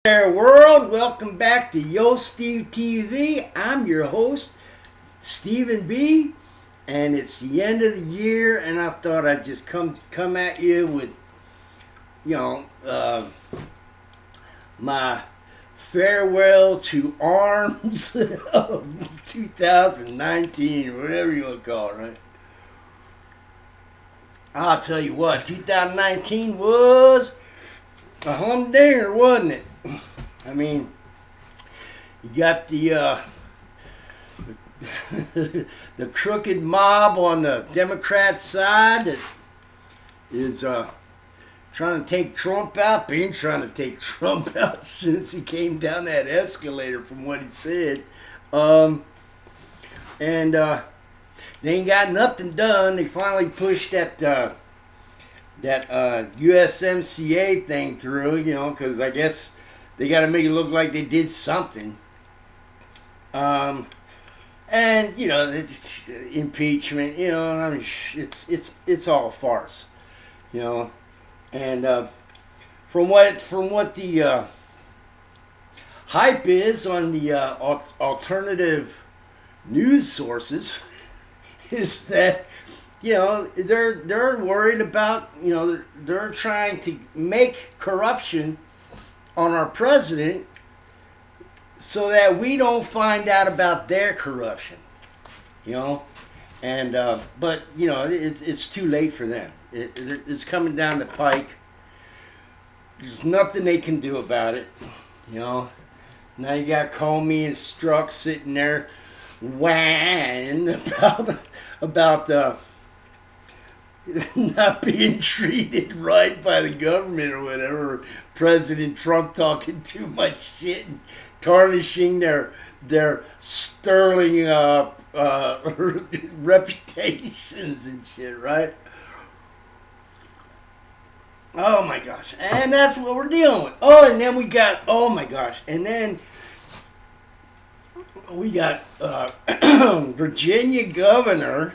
There, world. Welcome back to Yo Steve TV. I'm your host, Stephen B. And it's the end of the year, and I thought I'd just come at you with, my farewell to arms of 2019, whatever you want to call it, right? I'll tell you what, 2019 was a humdinger, wasn't it? I mean, you got the the crooked mob on the Democrat side that is trying to take Trump out. Been trying to take Trump out since he came down that escalator, from what he said. And they ain't got nothing done. They finally pushed that USMCA thing through, because I guess they got to make it look like they did something. And impeachment, I mean, it's all a farce, And from what the hype is on the alternative news sources, is that they're worried about, they're trying to make corruption on our president so that we don't find out about their corruption, and but it's too late for them. It's coming down the pike. There's nothing they can do about it, Now you got Comey and Strzok sitting there whining about not being treated right by the government or whatever. President Trump talking too much shit and tarnishing their sterling reputations and shit, right? Oh my gosh. And that's what we're dealing with. Oh, and then we got, oh my gosh. And then we got Virginia governor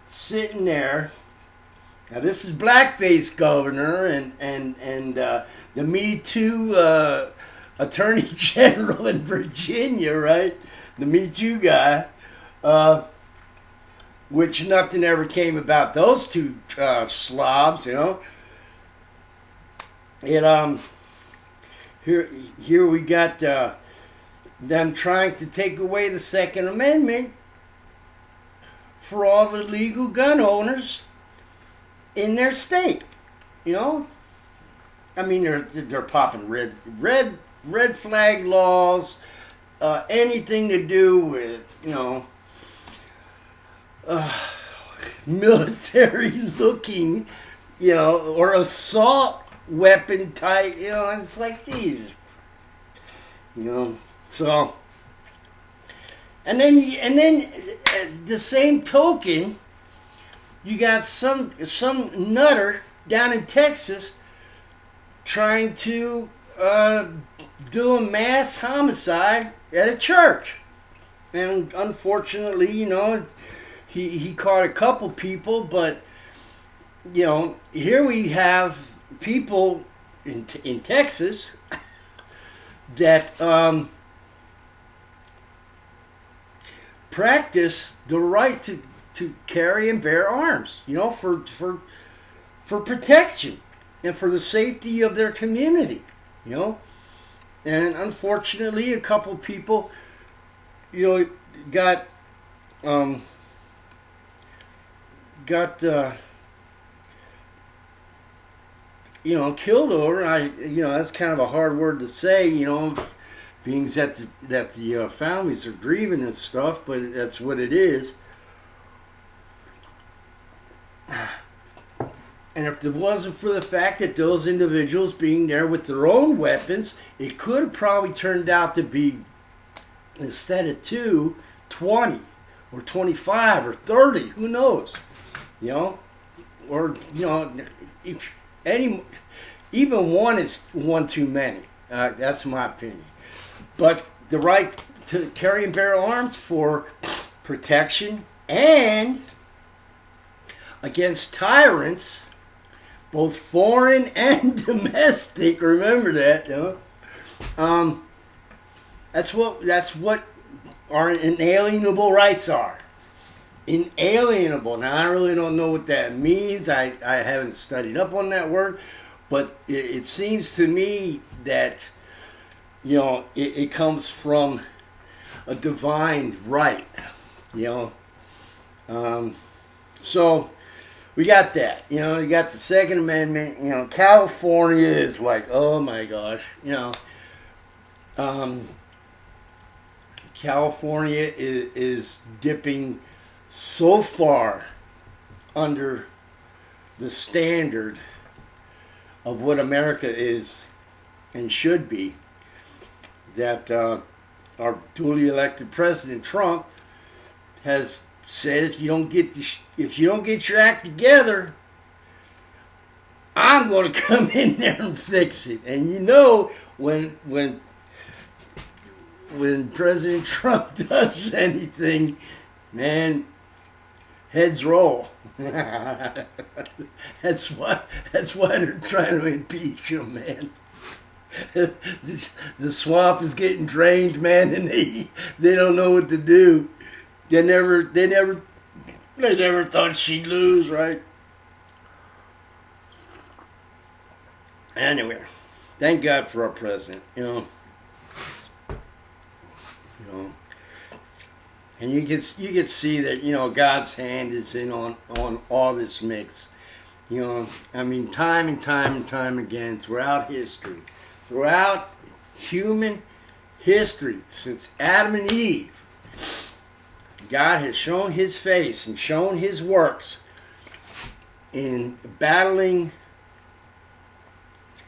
sitting there. Now this is blackface governor and the Me Too attorney general in Virginia, right? The Me Too guy, which nothing ever came about those two slobs, It here we got them trying to take away the Second Amendment for all the legal gun owners in their state, I mean, they're popping red flag laws, anything to do with military looking, or assault weapon type, It's like, Jesus, So, and then the same token, you got some nutter down in Texas trying to do a mass homicide at a church, and unfortunately, he caught a couple people, but here we have people in Texas that practice the right to carry and bear arms, for protection and for the safety of their community, And unfortunately, a couple people, got killed over. That's kind of a hard word to say, being that the families are grieving and stuff, but that's what it is. And if it wasn't for the fact that those individuals being there with their own weapons, it could have probably turned out to be, instead of 2, 20 or 25 or 30, who knows, or if even one is one too many. That's my opinion. But the right to carry and bear arms for protection and against tyrants both foreign and domestic. Remember that, you know? That's what our inalienable rights are. Inalienable. Now, I really don't know what that means. I haven't studied up on that word, but it seems to me that, you know, it comes from a divine right, you know. So we got that, you know. You got the Second Amendment. You know, California is like, oh my gosh, you know. California is dipping so far under the standard of what America is and should be that our duly elected president Trump has said, if you don't get your act together, I'm going to come in there and fix it. And you know, when President Trump does anything, man, heads roll. That's why they're trying to impeach him, man. The swamp is getting drained, man, and they don't know what to do. They never thought she'd lose, right? Anyway, thank God for our president, you know. You know, and you can see that, you know, God's hand is in on all this mix. You know, I mean, time and time again throughout human history, since Adam and Eve, God has shown His face and shown His works in battling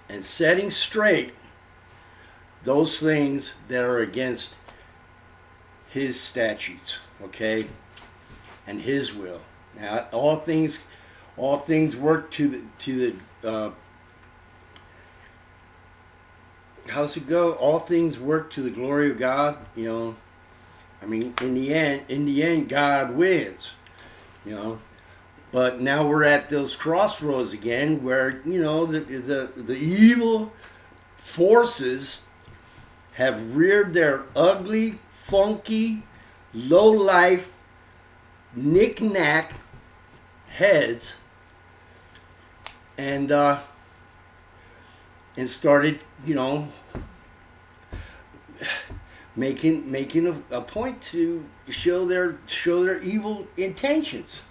and setting straight those things that are against His statutes, okay, and His will. Now, all things work to the how's it go? All things work to the glory of God. You know, I mean, in the end, God wins. You know, but now we're at those crossroads again, where, you know, the evil forces have reared their ugly, funky, low-life, knick-knack heads and started, you know, making a point to show their evil intentions,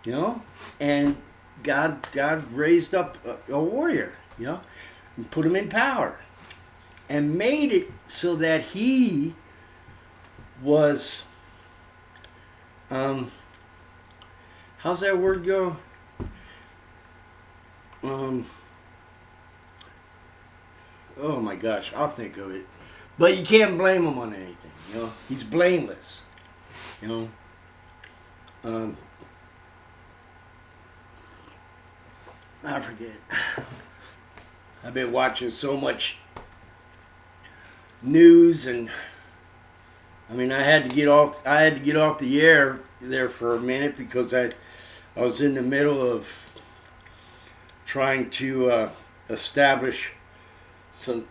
you know. And God raised up a warrior, you know, and put him in power and made it so that he was, how's that word go? Oh my gosh, I'll think of it. But you can't blame him on anything, you know. He's blameless, you know. I forget. I've been watching so much news, and I mean, I had to get off the air there for a minute because I was in the middle of trying to establish some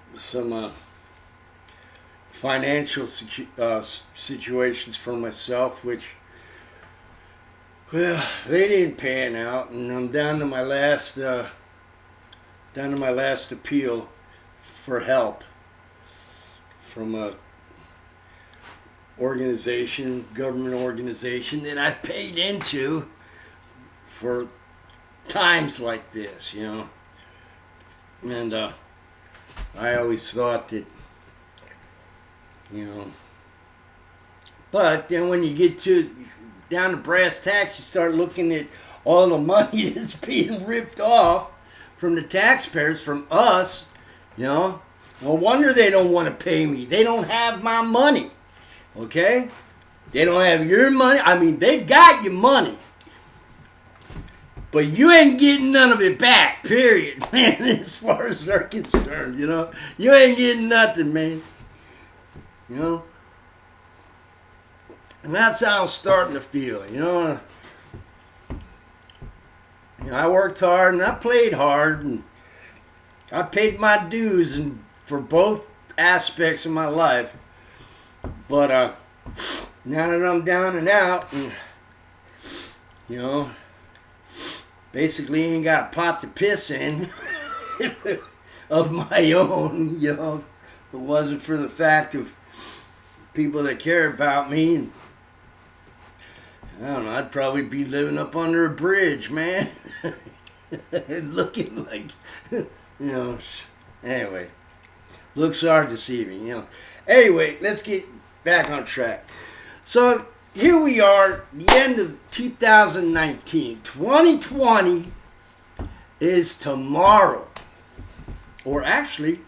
financial situations for myself, which, well, they didn't pan out, and I'm down to my last appeal for help from a government organization that I paid into for times like this, you know. And I always thought that, you know, but then when you get down to brass tacks, you start looking at all the money that's being ripped off from the taxpayers, from us, you know. No wonder they don't want to pay me. They don't have my money, okay? They don't have your money. I mean, they got your money, but you ain't getting none of it back, period, man, as far as they're concerned, you know. You ain't getting nothing, man, you know. And that's how I'm starting to feel, you know. I worked hard and I played hard and I paid my dues and for both aspects of my life. But now that I'm down and out, and basically ain't got a pot to piss in of my own. If it wasn't for the fact of people that care about me, and I don't know, I'd probably be living up under a bridge, man. Looking like, anyway, looks are deceiving, Anyway, let's get back on track. So here we are, the end of 2019. 2020 is tomorrow, or actually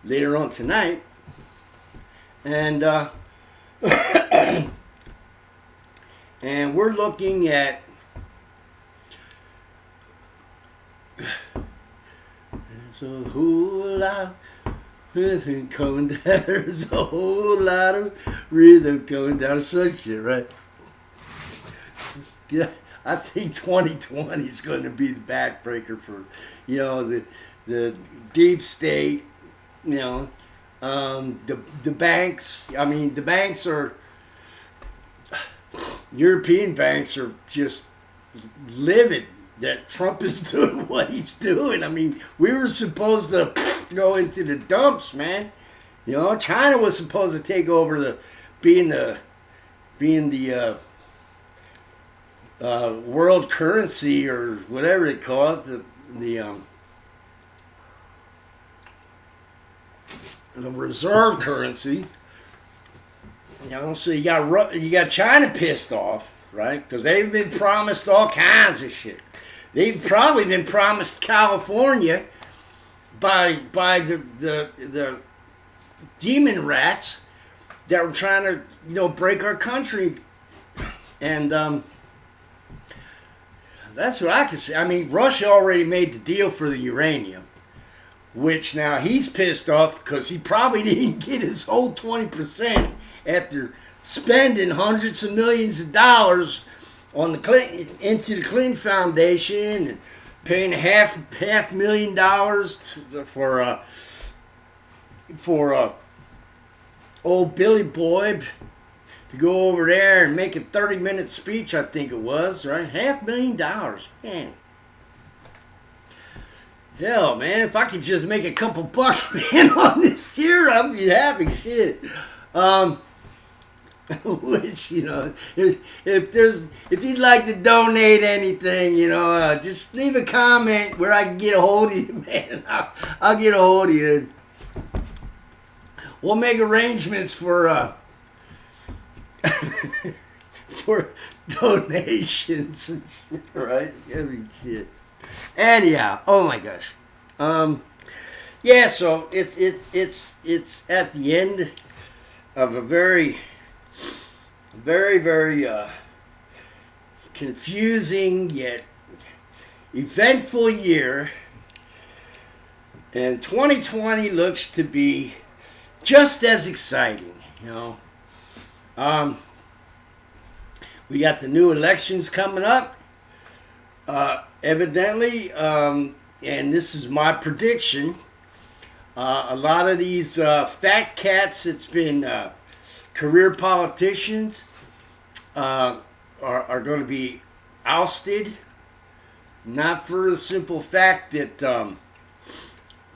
later on tonight, and and we're looking at there's a whole lot of rhythm coming down. There's a whole lot of rhythm coming down. Such shit, right? Yeah, I think 2020 is going to be the backbreaker for, the deep state. The banks. I mean, the banks are. European banks are just livid that Trump is doing what he's doing. I mean, we were supposed to go into the dumps, man. China was supposed to take over being the world currency or whatever they call it, the reserve currency. So you got China pissed off, right? Because they've been promised all kinds of shit. They've probably been promised California by the demon rats that were trying to break our country, and that's what I can say. I mean, Russia already made the deal for the uranium, which now he's pissed off because he probably didn't get his whole 20%. After spending hundreds of millions of dollars on the Clinton Foundation and paying $500,000 for old Billy Boy to go over there and make a 30-minute speech, I think it was, right? $500,000, man. Hell, man, if I could just make a couple bucks, man, on this year, I'd be happy shit. Which, if you'd like to donate anything, just leave a comment where I can get a hold of you, man. I'll get a hold of you. We'll make arrangements for for donations and shit, right? Every shit. Anyhow, oh my gosh. Yeah, so it's at the end of a very, very confusing yet eventful year, and 2020 looks to be just as exciting. We got the new elections coming up, evidently, and this is my prediction. A lot of these fat cats that's been career politicians are going to be ousted, not for the simple fact that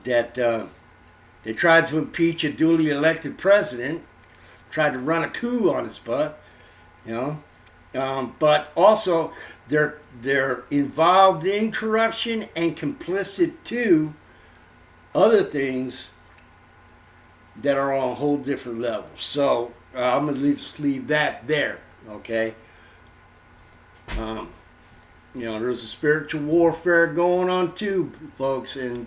they tried to impeach a duly elected president, tried to run a coup on his butt, but also they're involved in corruption and complicit to other things that are on a whole different level. So I'm going to just leave that there, okay? There's a spiritual warfare going on too, folks, and,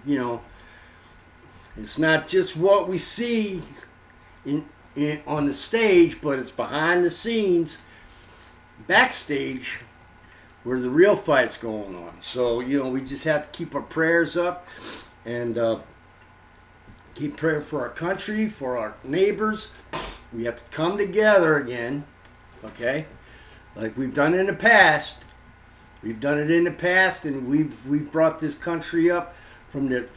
it's not just what we see on the stage, but it's behind the scenes, backstage, where the real fight's going on. So, we just have to keep our prayers up and keep praying for our country, for our neighbors. We have to come together again, okay? Like we've done in the past, We've done it in the past, and we've brought this country up from the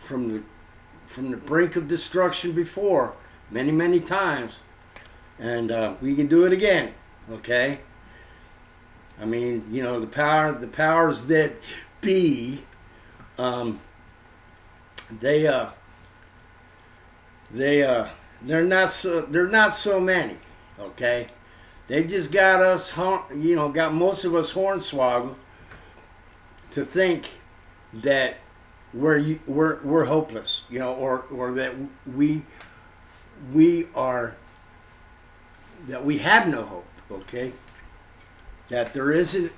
brink of destruction before, many times, and we can do it again. Okay. I mean, the powers that be, they they're not so many. Okay. They just got us, got most of us hornswoggled to think that we're hopeless, or that we have no hope. Okay, that there isn't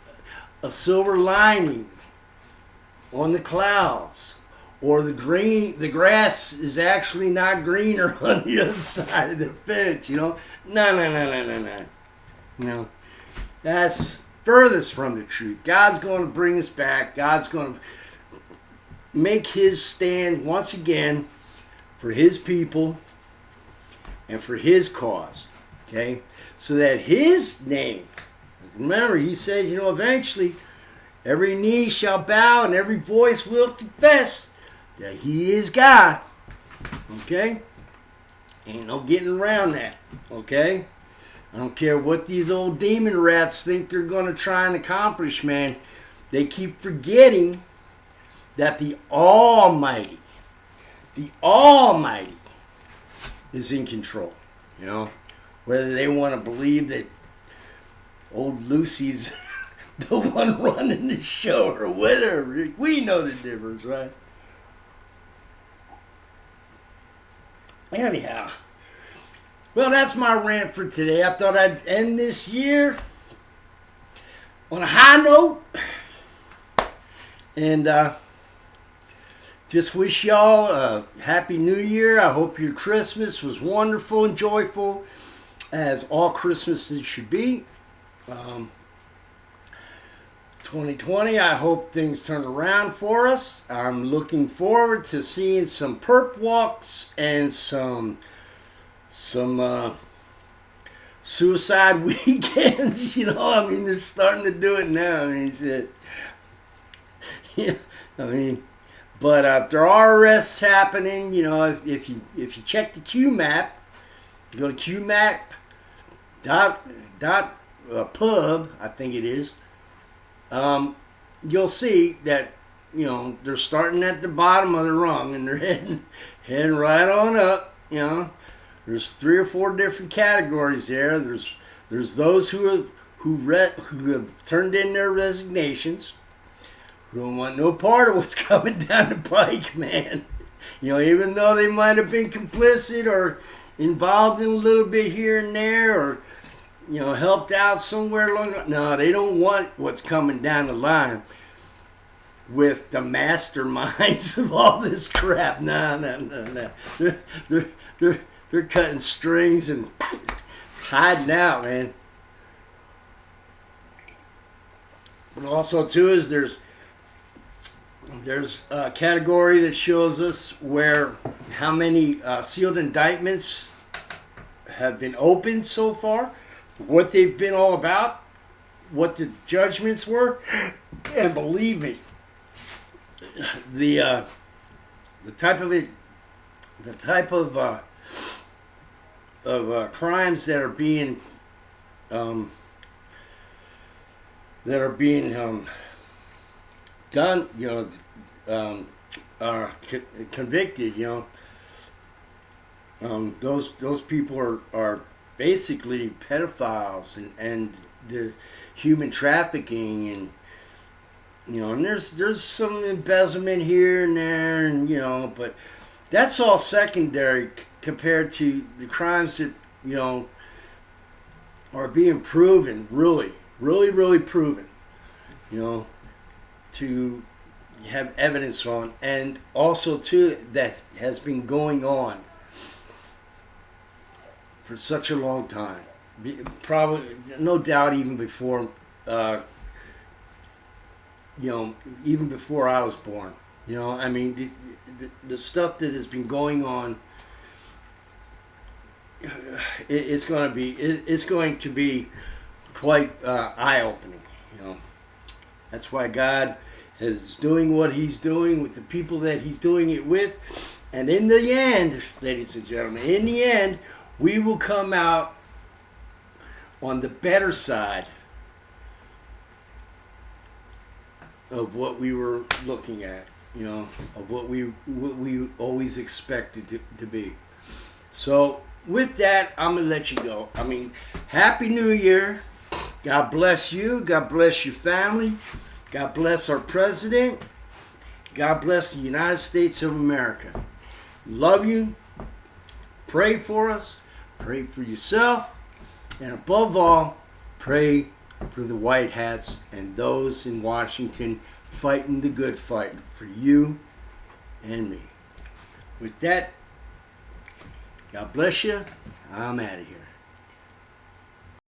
a silver lining on the clouds, or the grass is actually not greener on the other side of the fence. No. No, that's furthest from the truth. God's going to bring us back. God's going to make his stand once again for his people and for his cause. Okay? So that his name, remember, he says, eventually every knee shall bow and every voice will confess that he is God. Okay? Ain't no getting around that. Okay? I don't care what these old demon rats think they're going to try and accomplish, man. They keep forgetting that the Almighty is in control. Whether they want to believe that old Lucy's the one running the show or whatever. We know the difference, right? Anyhow. Well, that's my rant for today. I thought I'd end this year on a high note. And just wish y'all a happy new year. I hope your Christmas was wonderful and joyful, as all Christmases should be. 2020, I hope things turn around for us. I'm looking forward to seeing some perp walks and some suicide weekends. They're starting to do it now. Shit. Yeah, but there are arrests happening. If you check the QMAP, you go to QMAP.pub, I think it is. You'll see that they're starting at the bottom of the rung and they're heading right on up. There's 3 or 4 different categories there. There's those who have turned in their resignations, who don't want no part of what's coming down the pike, man. Even though they might have been complicit or involved in a little bit here and there, or helped out somewhere along the line. No, they don't want what's coming down the line with the masterminds of all this crap. No. They're cutting strings and hiding out, man. But also, too, is there's a category that shows us how many sealed indictments have been opened so far, what they've been all about, what the judgments were, and believe me, the type of crimes that are being done, are convicted. Those people are basically pedophiles and the human trafficking, and and there's some embezzlement here and there, and but that's all secondary compared to the crimes that are being proven, really proven, to have evidence on, and also too that has been going on for such a long time, probably no doubt even before even before I was born. The stuff that has been going on, it's going to be quite eye-opening. That's why God is doing what He's doing with the people that He's doing it with. And in the end, ladies and gentlemen, in the end, we will come out on the better side of what we were looking at, of what we always expected to be. So with that, I'm going to let you go. Happy New Year. God bless you. God bless your family. God bless our president. God bless the United States of America. Love you. Pray for us. Pray for yourself. And above all, pray for the white hats and those in Washington fighting the good fight for you and me. With that, God bless you. I'm out of here.